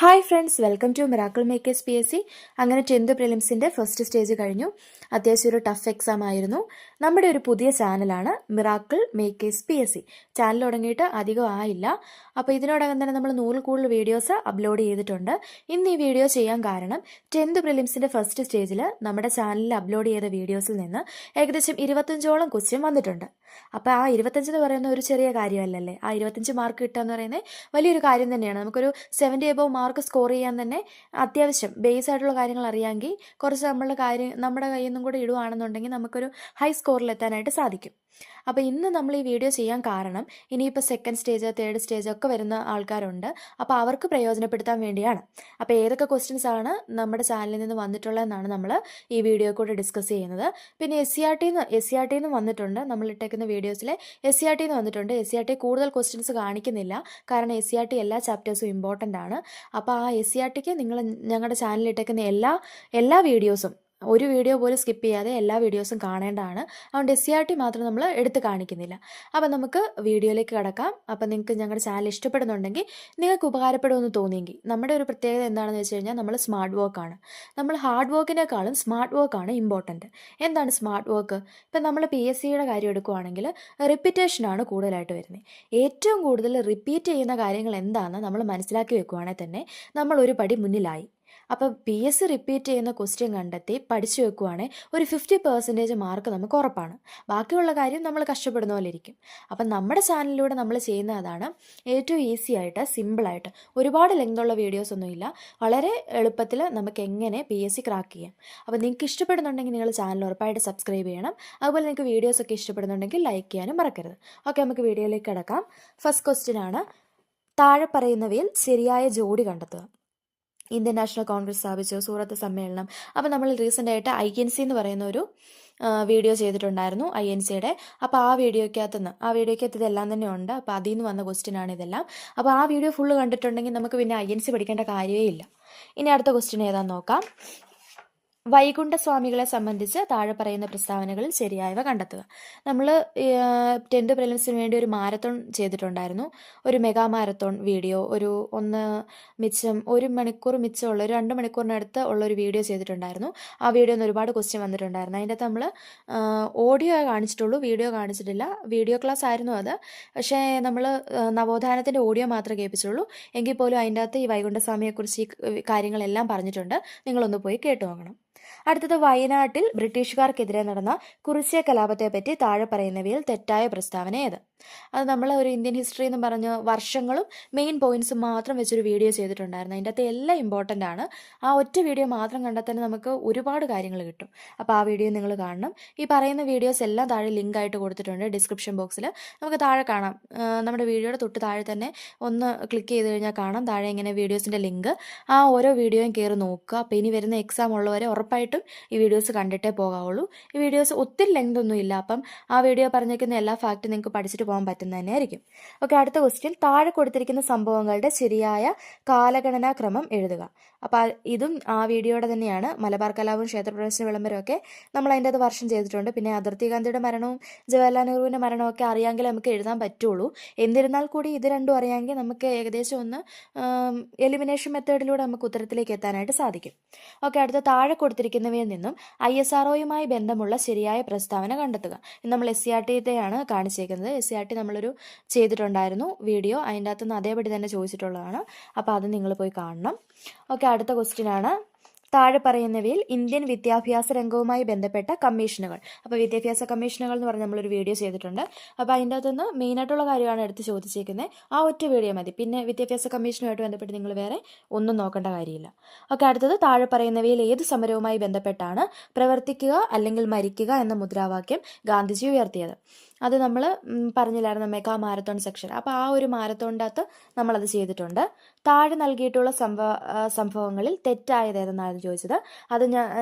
Hi friends, welcome to miracle makers PSC. അങ്ങനെ 10th പ്രിലിംസിൻ്റെ first stage കഴിഞ്ഞു. അത്യാവശ്യം ഒരു ടഫ് എക്സാം ആയിരുന്നു. നമ്മുടെ ഒരു പുതിയ ചാനലാണ് മിറാക്കിൾ മേക്കേഴ്സ് PSC. ചാനൽ തുടങ്ങിയിട്ട് അധികം ആയില്ല. അപ്പോൾ ഇതിനോടകം തന്നെ നമ്മൾ 100 കൂടുതൽ വീഡിയോസ് അപ്ലോഡ് ചെയ്തിട്ടുണ്ട്. ഇന്ന് ഈ വീഡിയോ ചെയ്യാൻ കാരണം 10th പ്രിലിംസിൻ്റെ ഫസ്റ്റ് സ്റ്റേജിൽ നമ്മുടെ ചാനലിൽ അപ്ലോഡ് ചെയ്ത വീഡിയോസിൽ നിന്ന് ഏകദേശം 25ഓളം ക്വസ്റ്റ്യൻ വന്നിട്ടുണ്ട്. അപ്പോൾ ആ 25 എന്ന് പറയുന്ന ഒരു ചെറിയ കാര്യമല്ലല്ലേ. ആ 25 മാർക്ക് കിട്ടുക എന്ന് പറയുന്നത് വലിയൊരു കാര്യം തന്നെയാണ്. നമുക്കൊരു 70 എബോവ് മാർക്ക് സ്കോർ ചെയ്യാൻ തന്നെ അത്യാവശ്യം ബേസ് ആയിട്ടുള്ള കാര്യങ്ങൾ അറിയാമെങ്കിൽ കുറച്ച് നമ്മുടെ കയ്യിൽ നിന്നും കൂടെ ഇടുവാണെന്നുണ്ടെങ്കിൽ നമുക്കൊരു ഹൈ സ്കോറിൽ എത്താനായിട്ട് സാധിക്കും. അപ്പോൾ ഇന്ന് നമ്മൾ ഈ വീഡിയോ ചെയ്യാൻ കാരണം ഇനിയിപ്പോൾ സെക്കൻഡ് സ്റ്റേജ്, തേർഡ് സ്റ്റേജ് ഒക്കെ വരുന്ന ആൾക്കാരുണ്ട്. അപ്പോൾ അവർക്ക് പ്രയോജനപ്പെടുത്താൻ വേണ്ടിയാണ്. അപ്പോൾ ഏതൊക്കെ ക്വസ്റ്റ്യൻസ് ആണ് നമ്മുടെ ചാനലിൽ നിന്ന് വന്നിട്ടുള്ളതെന്നാണ് നമ്മൾ ഈ വീഡിയോ കൂടെ ഡിസ്കസ് ചെയ്യുന്നത്. പിന്നെ SCRT നിന്ന് വന്നിട്ടുണ്ട്. നമ്മൾ ഇട്ടേക്കുന്ന വീഡിയോസിൽ SCRT വന്നിട്ടുണ്ട്. SCRT കൂടുതൽ ക്വസ്റ്റ്യൻസ് കാണിക്കുന്നില്ല, കാരണം SCRT എല്ലാ ചാപ്റ്റേഴ്സും ഇമ്പോർട്ടൻ്റ് ആണ്. അപ്പോൾ ആ SCRTക്ക് നിങ്ങൾ ഞങ്ങളുടെ ചാനലിൽ ഇട്ടേക്കുന്ന എല്ലാ വീഡിയോസും, ഒരു വീഡിയോ പോലും സ്കിപ്പ് ചെയ്യാതെ എല്ലാ വീഡിയോസും കാണേണ്ടതാണ്. അതുകൊണ്ട് SCRT മാത്രം നമ്മൾ എടുത്ത് കാണിക്കുന്നില്ല. അപ്പോൾ നമുക്ക് വീഡിയോയിലേക്ക് കടക്കാം. അപ്പോൾ നിങ്ങൾക്ക് ഞങ്ങളുടെ ചാനൽ ഇഷ്ടപ്പെടുന്നുണ്ടെങ്കിൽ, നിങ്ങൾക്ക് ഉപകാരപ്പെടുമെന്ന് തോന്നിയെങ്കിൽ, നമ്മുടെ ഒരു പ്രത്യേകത എന്താണെന്ന് വെച്ച് കഴിഞ്ഞാൽ നമ്മൾ സ്മാർട്ട് വർക്കാണ്. നമ്മൾ ഹാർഡ് വർക്കിനേക്കാളും സ്മാർട്ട് വർക്കാണ് ഇമ്പോർട്ടൻറ്റ്. എന്താണ് സ്മാർട്ട് വർക്ക്? ഇപ്പം നമ്മൾ PSCയുടെ കാര്യം എടുക്കുകയാണെങ്കിൽ റിപ്പീറ്റേഷനാണ് കൂടുതലായിട്ട് വരുന്നത്. ഏറ്റവും കൂടുതൽ റിപ്പീറ്റ് ചെയ്യുന്ന കാര്യങ്ങൾ എന്താണെന്ന് നമ്മൾ മനസ്സിലാക്കി വെക്കുകയാണെങ്കിൽ തന്നെ നമ്മൾ ഒരു പടി മുന്നിലായി. അപ്പോൾ PSC റിപ്പീറ്റ് ചെയ്യുന്ന ക്വസ്റ്റ്യൻ കണ്ടെത്തി പഠിച്ചു വെക്കുവാണെങ്കിൽ ഒരു 50% മാർക്ക് നമുക്ക് ഉറപ്പാണ്. ബാക്കിയുള്ള കാര്യം നമ്മൾ കഷ്ടപ്പെടുന്ന പോലെ ഇരിക്കും. അപ്പം നമ്മുടെ ചാനലിലൂടെ നമ്മൾ ചെയ്യുന്ന അതാണ്. ഏറ്റവും ഈസി ആയിട്ട്, സിമ്പിളായിട്ട്, ഒരുപാട് ലെങ്തുള്ള വീഡിയോസ് ഒന്നുമില്ല, വളരെ എളുപ്പത്തിൽ നമുക്ക് എങ്ങനെ PSC ക്രാക്ക് ചെയ്യാം. അപ്പോൾ നിങ്ങൾക്ക് ഇഷ്ടപ്പെടുന്നുണ്ടെങ്കിൽ നിങ്ങൾ ചാനൽ ഉറപ്പായിട്ട് സബ്സ്ക്രൈബ് ചെയ്യണം. അതുപോലെ നിങ്ങൾക്ക് വീഡിയോസൊക്കെ ഇഷ്ടപ്പെടുന്നുണ്ടെങ്കിൽ ലൈക്ക് ചെയ്യാനും മറക്കരുത്. ഓക്കെ, നമുക്ക് വീഡിയോയിലേക്ക് കിടക്കാം. ഫസ്റ്റ് ക്വസ്റ്റ്യൻ ആണ്, താഴെ പറയുന്നവയിൽ ശരിയായ ജോഡി കണ്ടെത്തുക. ഇന്ത്യൻ നാഷണൽ കോൺഗ്രസ് സ്ഥാപിച്ചു, സൂറത്ത് സമ്മേളനം. അപ്പോൾ നമ്മൾ റീസെൻ്റ് ആയിട്ട് INC എന്ന് പറയുന്ന ഒരു വീഡിയോ ചെയ്തിട്ടുണ്ടായിരുന്നു, INCയുടെ. അപ്പോൾ ആ വീഡിയോയ്ക്കകത്ത് ഇതെല്ലാം തന്നെ ഉണ്ട്. അപ്പോൾ അതിൽ നിന്ന് വന്ന ക്വസ്റ്റ്യൻ ആണ് ഇതെല്ലാം. അപ്പോൾ ആ വീഡിയോ ഫുള്ള് കണ്ടിട്ടുണ്ടെങ്കിൽ നമുക്ക് പിന്നെ INC പഠിക്കേണ്ട കാര്യമേ ഇല്ല. ഇനി അടുത്ത ക്വസ്റ്റ്യൻ ഏതാണെന്ന് നോക്കാം. വൈകുണ്ഠസ്വാമികളെ സംബന്ധിച്ച് താഴെ പറയുന്ന പ്രസ്താവനകളിൽ ശരിയായവ കണ്ടെത്തുക. നമ്മൾ 10th പ്രിലിംസിന് വേണ്ടി ഒരു മാരത്തോൺ ചെയ്തിട്ടുണ്ടായിരുന്നു, ഒരു മെഗാ മാരത്തോൺ വീഡിയോ. ഒരു മണിക്കൂർ മിച്ചമുള്ള, ഒരു 2 മണിക്കൂറിനടുത്ത് ഉള്ള ഒരു വീഡിയോ ചെയ്തിട്ടുണ്ടായിരുന്നു. ആ വീഡിയോയിൽ നിന്ന് ഒരുപാട് ക്വസ്റ്റ്യൻ വന്നിട്ടുണ്ടായിരുന്നു. അതിൻ്റെ അകത്ത് നമ്മൾ ഓഡിയോ കാണിച്ചിട്ടുള്ളൂ, വീഡിയോ കാണിച്ചിട്ടില്ല. വീഡിയോ ക്ലാസ് ആയിരുന്നു അത്. പക്ഷേ നമ്മൾ നവോത്ഥാനത്തിൻ്റെ ഓഡിയോ മാത്രമേ കേൾപ്പിച്ചുള്ളൂ. എങ്കിൽ പോലും അതിൻ്റെ അകത്ത് ഈ വൈകുണ്ഠസ്വാമിയെക്കുറിച്ച് ഈ കാര്യങ്ങളെല്ലാം പറഞ്ഞിട്ടുണ്ട്. നിങ്ങളൊന്ന് പോയി കേട്ടു നോക്കണം. അടുത്തത്, വയനാട്ടിൽ ബ്രിട്ടീഷുകാർക്കെതിരെ നടന്ന കുറിച്യ കലാപത്തെപ്പറ്റി താഴെ പറയുന്നവയിൽ തെറ്റായ പ്രസ്താവന ഏത്? അത് നമ്മൾ ഒരു ഇന്ത്യൻ ഹിസ്റ്ററി എന്ന് പറഞ്ഞ് വർഷങ്ങളും മെയിൻ പോയിന്റ്സും മാത്രം വെച്ചൊരു വീഡിയോ ചെയ്തിട്ടുണ്ടായിരുന്നു. അതിൻ്റെ അകത്ത് എല്ലാം ഇമ്പോർട്ടൻ്റ് ആണ്. ആ ഒറ്റ വീഡിയോ മാത്രം കണ്ടാൽ തന്നെ നമുക്ക് ഒരുപാട് കാര്യങ്ങൾ കിട്ടും. അപ്പോൾ ആ വീഡിയോ നിങ്ങൾ കാണണം. ഈ പറയുന്ന വീഡിയോസ് എല്ലാം താഴെ ലിങ്ക് ആയിട്ട് കൊടുത്തിട്ടുണ്ട് ഡിസ്ക്രിപ്ഷൻ ബോക്സിൽ. നമുക്ക് താഴെ കാണാം, നമ്മുടെ വീഡിയോയുടെ തൊട്ട് താഴെ തന്നെ ഒന്ന് ക്ലിക്ക് ചെയ്ത് കഴിഞ്ഞാൽ കാണാം താഴെ ഇങ്ങനെ വീഡിയോസിൻ്റെ ലിങ്ക്. ആ ഓരോ വീഡിയോയും കയറി നോക്കുക. അപ്പോൾ ഇനി വരുന്ന എക്സാം ഉള്ളവരെ ഉറപ്പായിട്ടും ഈ വീഡിയോസ് കണ്ടിട്ടേ പോകാവുള്ളൂ. ഈ വീഡിയോസ് ഒത്തിരി ലെങ്ത് ഒന്നും ഇല്ല. അപ്പം ആ വീഡിയോ പറഞ്ഞേക്കുന്ന എല്ലാ ഫാക്റ്റും നിങ്ങൾക്ക് പഠിച്ചിട്ട് പോകാൻ പറ്റുന്ന തന്നെയായിരിക്കും. ഓക്കെ, അടുത്ത ക്വസ്റ്റ്യൻ, താഴെ കൊടുത്തിരിക്കുന്ന സംഭവങ്ങളുടെ ശരിയായ കാലഗണനാക്രമം എഴുതുക. അപ്പോൾ ഇതും ആ വീഡിയോയുടെ തന്നെയാണ്. മലബാർ കലാപവും ക്ഷേത്രപ്രവേശന വിളംബരമൊക്കെ നമ്മൾ അതിൻ്റെ അത് വർഷം ചെയ്തിട്ടുണ്ട്. പിന്നെ അതിർത്തി ഗാന്ധിയുടെ മരണവും ജവഹർലാൽ നെഹ്റുവിൻ്റെ മരണവും ഒക്കെ അറിയാമെങ്കിൽ നമുക്ക് എഴുതാൻ പറ്റുള്ളൂ. എന്നിരുന്നാൽ കൂടി ഇത് രണ്ടും അറിയാമെങ്കിൽ നമുക്ക് ഏകദേശം ഒന്ന് എലിമിനേഷൻ മെത്തേഡിലൂടെ നമുക്ക് ഉത്തരത്തിലേക്ക് എത്താനായിട്ട് സാധിക്കും. ഓക്കെ, അടുത്ത, താഴെ കൊടുത്തിരിക്കുന്നവയിൽ നിന്നും ISROയുമായി ബന്ധമുള്ള ശരിയായ പ്രസ്താവന കണ്ടെത്തുക. നമ്മൾ SCRTയാണ് കാണിച്ചേക്കുന്നത്. SCRT നമ്മളൊരു ചെയ്തിട്ടുണ്ടായിരുന്നു വീഡിയോ, അതിൻ്റെ അകത്തുനിന്ന് അതേപടി തന്നെ ചോദിച്ചിട്ടുള്ളതാണ്. അപ്പോൾ അത് നിങ്ങൾ പോയി കാണണം. ഓക്കെ, അടുത്ത ക്വസ്റ്റ്യൻ ആണ്, താഴെ പറയുന്നവയിൽ ഇന്ത്യൻ വിദ്യാഭ്യാസ രംഗവുമായി ബന്ധപ്പെട്ട കമ്മീഷനുകൾ. അപ്പോൾ വിദ്യാഭ്യാസ കമ്മീഷനുകൾ എന്ന് പറഞ്ഞ് നമ്മളൊരു വീഡിയോ ചെയ്തിട്ടുണ്ട്. അപ്പോൾ അതിൻ്റെ അകത്തുനിന്ന് മെയിനായിട്ടുള്ള കാര്യമാണ് എടുത്ത് ചോദിച്ചേക്കുന്നത്. ആ ഒറ്റ വീഡിയോ മതി. പിന്നെ വിദ്യാഭ്യാസ കമ്മീഷനുമായിട്ട് ബന്ധപ്പെട്ട് നിങ്ങൾ വേറെ ഒന്നും നോക്കേണ്ട കാര്യമില്ല. ഓക്കെ, അടുത്തത്, താഴെ പറയുന്നവയിൽ ഏത് സമരവുമായി ബന്ധപ്പെട്ടാണ് പ്രവർത്തിക്കുക അല്ലെങ്കിൽ മരിക്കുക എന്ന മുദ്രാവാക്യം ഗാന്ധിജി ഉയർത്തിയത്? അത് നമ്മൾ പറഞ്ഞില്ലായിരുന്നു, മെഗാ മാരത്തോൺ സെക്ഷൻ. അപ്പോൾ ആ ഒരു മാരത്തോണിൻ്റെ അകത്ത് നമ്മളത് ചെയ്തിട്ടുണ്ട്. താഴെ നൽകിയിട്ടുള്ള സംഭവങ്ങളിൽ തെറ്റായത് ഏതെന്നാണ് ചോദിച്ചത്. അത്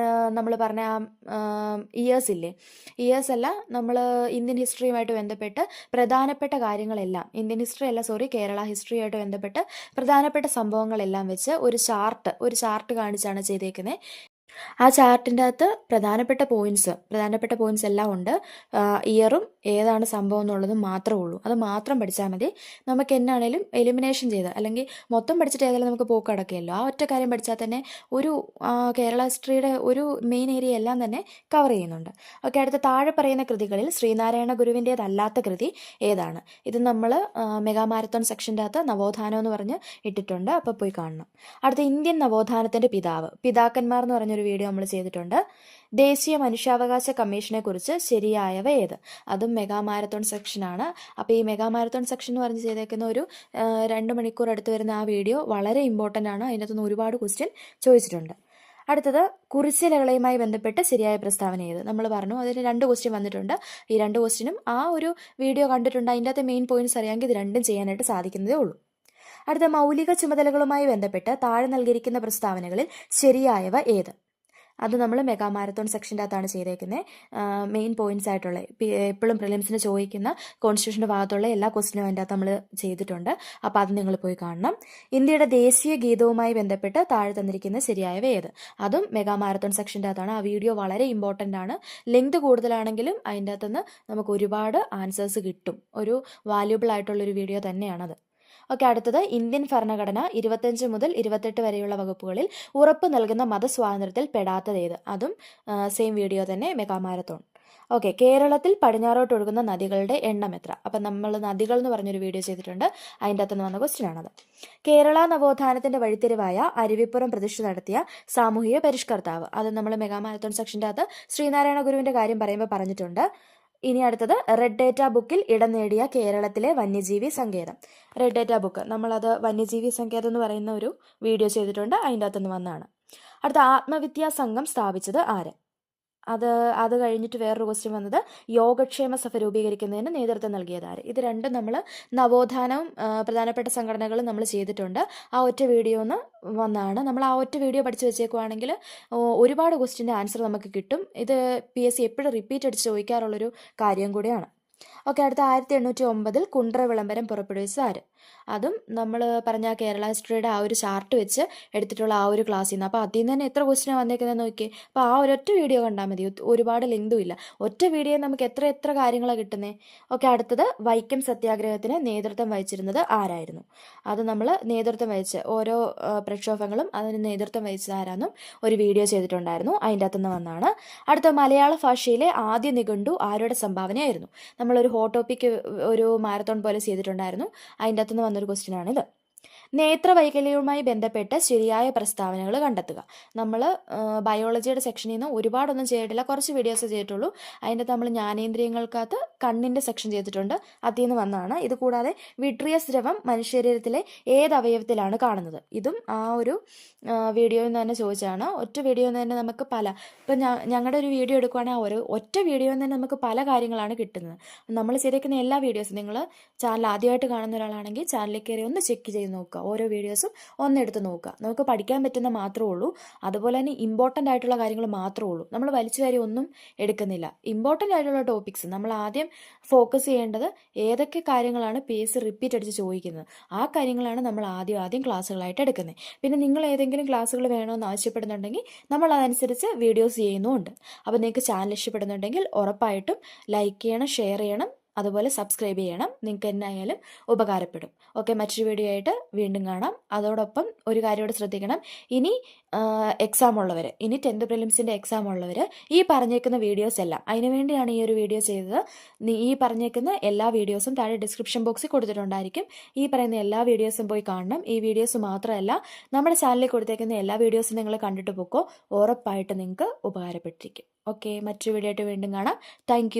നമ്മൾ പറഞ്ഞ ഇയേഴ്സ് ഇല്ലേ, ഇയേഴ്സ് അല്ല, നമ്മൾ ഇന്ത്യൻ ഹിസ്റ്ററിയുമായിട്ട് ബന്ധപ്പെട്ട് പ്രധാനപ്പെട്ട കാര്യങ്ങളെല്ലാം, കേരള ഹിസ്റ്ററിയുമായിട്ട് ബന്ധപ്പെട്ട് പ്രധാനപ്പെട്ട സംഭവങ്ങളെല്ലാം വെച്ച് ഒരു ചാർട്ട് കാണിച്ചാണ് ചെയ്തേക്കുന്നത്. ആ ചാർട്ടിൻ്റെ അകത്ത് പ്രധാനപ്പെട്ട പോയിന്റ്സ് എല്ലാം ഉണ്ട്. ഇയറും ഏതാണ് സംഭവം എന്നുള്ളതും മാത്രമേ ഉള്ളൂ. അത് മാത്രം പഠിച്ചാൽ മതി. നമുക്ക് എന്നാണേലും എലിമിനേഷൻ ചെയ്ത് അല്ലെങ്കിൽ മൊത്തം പഠിച്ചിട്ട് ഏതായാലും നമുക്ക് പോക്ക് അടക്കുകയല്ലോ. ആ ഒറ്റ കാര്യം പഠിച്ചാൽ തന്നെ ഒരു കേരള ഹിസ്റ്ററിയുടെ ഒരു മെയിൻ ഏരിയ എല്ലാം തന്നെ കവർ ചെയ്യുന്നുണ്ട്. ഓക്കെ, അടുത്ത താഴെ പറയുന്ന കൃതികളിൽ ശ്രീനാരായണ ഗുരുവിൻ്റേതല്ലാത്ത കൃതി ഏതാണ്? ഇത് നമ്മൾ മെഗാ മാരത്തോൺ സെക്ഷൻ്റെ അകത്ത് നവോത്ഥാനം എന്ന് പറഞ്ഞ് ഇട്ടിട്ടുണ്ട്. അപ്പോൾ പോയി കാണണം. അടുത്ത ഇന്ത്യൻ നവോത്ഥാനത്തിൻ്റെ പിതാക്കന്മാർ എന്ന് പറഞ്ഞൊരു വീഡിയോ നമ്മൾ ചെയ്തിട്ടുണ്ട്. ദേശീയ മനുഷ്യാവകാശ കമ്മീഷനെ കുറിച്ച് ശരിയായവ ഏത്? അതും മെഗാ മാരത്തോൺ സെക്ഷനാണ്. അപ്പോൾ ഈ മെഗാ മാരത്തോൺ സെക്ഷൻ എന്ന് പറഞ്ഞ് ചെയ്തേക്കുന്ന ഒരു 2 മണിക്കൂർ അടുത്ത് വരുന്ന ആ വീഡിയോ വളരെ ഇമ്പോർട്ടൻ്റ് ആണ്. അതിനകത്തുനിന്ന് ഒരുപാട് ക്വസ്റ്റ്യൻ ചോദിച്ചിട്ടുണ്ട്. അടുത്തത് കുറിച്ചിലകളയുമായി ബന്ധപ്പെട്ട് ശരിയായ പ്രസ്താവന ഏത്? നമ്മൾ പറഞ്ഞു അതിന് 2 ക്വസ്റ്റ്യൻ വന്നിട്ടുണ്ട്. ഈ 2 ക്വസ്റ്റ്യനും ആ ഒരു വീഡിയോ കണ്ടിട്ടുണ്ട്. അതിൻ്റെ അകത്ത് മെയിൻ പോയിന്റ്സ് അറിയാമെങ്കിൽ ഇത് രണ്ടും ചെയ്യാനായിട്ട് സാധിക്കുന്നതേ ഉള്ളൂ. അടുത്ത മൗലിക ചുമതലകളുമായി ബന്ധപ്പെട്ട് താഴെ നൽകിയിരിക്കുന്ന പ്രസ്താവനകളിൽ ശരിയായവ ഏത്? അത് നമ്മൾ മെഗാ മാരത്തോൺ സെക്ഷൻ്റെ അകത്താണ് ചെയ്തേക്കുന്നത്. മെയിൻ പോയിന്റ്സ് ആയിട്ടുള്ള എപ്പോഴും പ്രിലിംസിന് ചോദിക്കുന്ന കോൺസ്റ്റിറ്റ്യൂഷൻ്റെ ഭാഗത്തുള്ള എല്ലാ ക്വസ്റ്റിനും അതിൻ്റെ അകത്ത് നമ്മൾ ചെയ്തിട്ടുണ്ട്. അപ്പോൾ അത് നിങ്ങൾ പോയി കാണണം. ഇന്ത്യയുടെ ദേശീയ ഗീതവുമായി ബന്ധപ്പെട്ട് താഴെ തന്നിരിക്കുന്ന ശരിയായവ ഏത്? അതും മെഗാ മാരത്തോൺ സെക്ഷൻ്റെ അകത്താണ്. ആ വീഡിയോ വളരെ ഇമ്പോർട്ടൻ്റ് ആണ്. ലെങ്ത് കൂടുതലാണെങ്കിലും അതിൻ്റെ അകത്തുനിന്ന് നമുക്ക് ഒരുപാട് ആൻസേഴ്സ് കിട്ടും. ഒരു വാല്യുബിൾ ആയിട്ടുള്ളൊരു വീഡിയോ തന്നെയാണത്. ഓക്കെ, അടുത്തത് ഇന്ത്യൻ ഭരണഘടന 25 മുതൽ 28 വരെയുള്ള വകുപ്പുകളിൽ ഉറപ്പ് നൽകുന്ന മതസ്വാതന്ത്ര്യത്തിൽ പെടാത്തതേത്? അതും സെയിം വീഡിയോ തന്നെ, മെഗാ മാരത്തോൺ. ഓക്കെ, കേരളത്തിൽ പടിഞ്ഞാറോട്ട് ഒഴുകുന്ന നദികളുടെ എണ്ണം എത്ര? അപ്പം നമ്മൾ നദികൾ എന്ന് പറഞ്ഞൊരു വീഡിയോ ചെയ്തിട്ടുണ്ട്. അതിൻ്റെ അകത്തുനിന്ന് വന്ന ക്വസ്റ്റ്യൻ ആണത്. കേരള നവോത്ഥാനത്തിന്റെ വഴിത്തിരിവായ അരുവിപ്പുറം പ്രതിഷ്ഠ നടത്തിയ സാമൂഹിക പരിഷ്കർത്താവ്. അത് നമ്മൾ മെഗാ മാരത്തോൺ സെക്ഷൻ്റെ അകത്ത് ശ്രീനാരായണ ഗുരുവിൻ്റെ കാര്യം പറയുമ്പോൾ പറഞ്ഞിട്ടുണ്ട്. ഇനി അടുത്തത് റെഡ് ഡേറ്റ ബുക്കിൽ ഇടം നേടിയ കേരളത്തിലെ വന്യജീവി സങ്കേതം. റെഡ് ഡേറ്റ ബുക്ക് നമ്മളത് വന്യജീവി സങ്കേതം എന്ന് പറയുന്ന ഒരു വീഡിയോ ചെയ്തിട്ടുണ്ട്. അതിൻ്റെ അകത്തുനിന്ന് വന്നതാണ്. അടുത്ത ആത്മവിദ്യാ സംഘം സ്ഥാപിച്ചത് ആര്? അത് കഴിഞ്ഞിട്ട് വേറൊരു ക്വസ്റ്റ്യൻ വന്നത് യോഗക്ഷേമ സഭ രൂപീകരിക്കുന്നതിന് നേതൃത്വം നൽകിയത് ആര്? ഇത് രണ്ടും നമ്മൾ നവോത്ഥാനവും പ്രധാനപ്പെട്ട സംഘടനകളും നമ്മൾ ചെയ്തിട്ടുണ്ട്. ആ ഒറ്റ വീഡിയോ ഒന്ന് വന്നതാണ്. നമ്മൾ ആ ഒറ്റ വീഡിയോ പഠിച്ചു വെച്ചേക്കുവാണെങ്കിൽ ഒരുപാട് ക്വസ്റ്റ്യൻ്റെ ആൻസർ നമുക്ക് കിട്ടും. ഇത് PSC എപ്പോഴും റിപ്പീറ്റ് അടിച്ച് ചോദിക്കാറുള്ളൊരു കാര്യം കൂടിയാണ്. ഓക്കെ, അടുത്ത 1809 കുണ്ട്ര വിളംബരം പുറപ്പെടുവിച്ച ആര്? അതും നമ്മൾ പറഞ്ഞ കേരള ഹിസ്റ്ററിയുടെ ആ ഒരു ചാർട്ട് വെച്ച് എടുത്തിട്ടുള്ള ആ ഒരു ക്ലാസ്സിൽ നിന്ന്. അപ്പോൾ അതിൽ നിന്ന് തന്നെ എത്ര ക്വസ്റ്റ്യനാണ് വന്നേക്കുന്നത് നോക്കി. അപ്പോൾ ആ ഒരൊറ്റ വീഡിയോ കണ്ടാൽ മതി. ഒരുപാട് ലെങ്തും ഇല്ല. ഒറ്റ വീഡിയോ നമുക്ക് എത്ര കാര്യങ്ങളാണ് കിട്ടുന്നത്. ഓക്കെ, അടുത്തത് വൈക്കം സത്യാഗ്രഹത്തിന് നേതൃത്വം വഹിച്ചിരുന്നത് ആരായിരുന്നു? അത് നമ്മൾ നേതൃത്വം വഹിച്ച് ഓരോ പ്രക്ഷോഭങ്ങളും അതിന് നേതൃത്വം വഹിച്ചത് ആരാന്നും ഒരു വീഡിയോ ചെയ്തിട്ടുണ്ടായിരുന്നു. അതിൻ്റെ അകത്തുനിന്ന് വന്നാണ്. അടുത്ത മലയാള ഭാഷയിലെ ആദ്യ നിഘണ്ടു ആരുടെ സംഭാവനയായിരുന്നു? നമ്മളൊരു ഹോട്ട് ടോപ്പിക്ക് ഒരു മാരത്തോൺ പോലെ ചെയ്തിട്ടുണ്ടായിരുന്നു. അതിൻ്റെ അകത്തുനിന്ന് വന്നൊരു ക്വസ്റ്റ്യൻ ആണിത്. നേത്രവൈകല്യവുമായി ബന്ധപ്പെട്ട് ശരിയായ പ്രസ്താവനകൾ കണ്ടെത്തുക. നമ്മൾ ബയോളജിയുടെ സെക്ഷനിൽ നിന്ന് ഒരുപാടൊന്നും ചെയ്തിട്ടില്ല, കുറച്ച് വീഡിയോസ് ചെയ്തിട്ടുള്ളൂ. അതിൻ്റെ നമ്മൾ ജ്ഞാനേന്ദ്രിയങ്ങൾക്കകത്ത് കണ്ണിൻ്റെ സെക്ഷൻ ചെയ്തിട്ടുണ്ട്. അതിൽ നിന്ന് വന്നതാണ്. ഇത് കൂടാതെ വിട്രിയസ് ദ്രവം മനുഷ്യശരീരത്തിലെ ഏത് അവയവത്തിലാണ് കാണുന്നത്? ഇതും ആ ഒരു വീഡിയോയിൽ നിന്ന് തന്നെ ചോദിച്ചതാണ്. ഒറ്റ വീഡിയോയിൽ നിന്ന് തന്നെ നമുക്ക് ഇപ്പം ഞങ്ങളുടെ ഒരു വീഡിയോ എടുക്കുകയാണെങ്കിൽ ഒറ്റ വീഡിയോയിൽ നിന്ന് തന്നെ നമുക്ക് പല കാര്യങ്ങളാണ് കിട്ടുന്നത്. നമ്മൾ ചെയ്തേക്കുന്ന എല്ലാ വീഡിയോസും നിങ്ങൾ ചാനൽ ആദ്യമായിട്ട് കാണുന്ന ഒരാളാണെങ്കിൽ ചാനലിൽ കയറി ഒന്ന് ചെക്ക് ചെയ്ത് നോക്കുക. ഓരോ വീഡിയോസും ഒന്നെടുത്ത് നോക്കുക. നമുക്ക് പഠിക്കാൻ പറ്റുന്ന മാത്രമേ ഉള്ളൂ. അതുപോലെ തന്നെ ഇമ്പോർട്ടൻ്റ് ആയിട്ടുള്ള കാര്യങ്ങൾ മാത്രമേ ഉള്ളൂ. നമ്മൾ വലിച്ചു വാരി ഒന്നും എടുക്കുന്നില്ല. ഇമ്പോർട്ടൻ്റ് ആയിട്ടുള്ള ടോപ്പിക്സ് നമ്മൾ ആദ്യം ഫോക്കസ് ചെയ്യേണ്ടത് ഏതൊക്കെ കാര്യങ്ങളാണ് PSC റിപ്പീറ്റ് അടിച്ച് ചോദിക്കുന്നത്. ആ കാര്യങ്ങളാണ് നമ്മൾ ആദ്യം ക്ലാസ്സുകളായിട്ട് എടുക്കുന്നത്. പിന്നെ നിങ്ങൾ ഏതെങ്കിലും ക്ലാസ്സുകൾ വേണമെന്ന് ആവശ്യപ്പെടുന്നുണ്ടെങ്കിൽ നമ്മൾ അതനുസരിച്ച് വീഡിയോസ് ചെയ്യുന്നുമുണ്ട്. അപ്പോൾ നിങ്ങൾക്ക് ചാനൽ ഇഷ്ടപ്പെടുന്നുണ്ടെങ്കിൽ ഉറപ്പായിട്ടും ലൈക്ക് ചെയ്യണം, ഷെയർ ചെയ്യണം, അതുപോലെ സബ്സ്ക്രൈബ് ചെയ്യണം. നിങ്ങൾക്ക് എന്നായാലും ഉപകാരപ്പെടും. ഓക്കെ, മറ്റൊരു വീഡിയോ ആയിട്ട് വീണ്ടും കാണാം. അതോടൊപ്പം ഒരു കാര്യം കൂടെ ശ്രദ്ധിക്കണം. ഇനി എക്സാം ഉള്ളവർ, ഇനി 10th പ്രിലിംസിൻ്റെ എക്സാം ഉള്ളവർ ഈ പറഞ്ഞേക്കുന്ന വീഡിയോസ് എല്ലാം, അതിനു വേണ്ടിയാണ് ഈ ഒരു വീഡിയോ ചെയ്തത്. ഈ പറഞ്ഞേക്കുന്ന എല്ലാ വീഡിയോസും താഴെ ഡിസ്ക്രിപ്ഷൻ ബോക്സിൽ കൊടുത്തിട്ടുണ്ടായിരിക്കും. ഈ പറയുന്ന എല്ലാ വീഡിയോസും പോയി കാണണം. ഈ വീഡിയോസ് മാത്രമല്ല, നമ്മുടെ ചാനലിൽ കൊടുത്തേക്കുന്ന എല്ലാ വീഡിയോസും നിങ്ങൾ കണ്ടിട്ട് പോക്കോ. ഉറപ്പായിട്ട് നിങ്ങൾക്ക് ഉപകാരപ്പെട്ടിരിക്കും. ഓക്കെ, മറ്റൊരു വീഡിയോ ആയിട്ട് വീണ്ടും കാണാം. താങ്ക്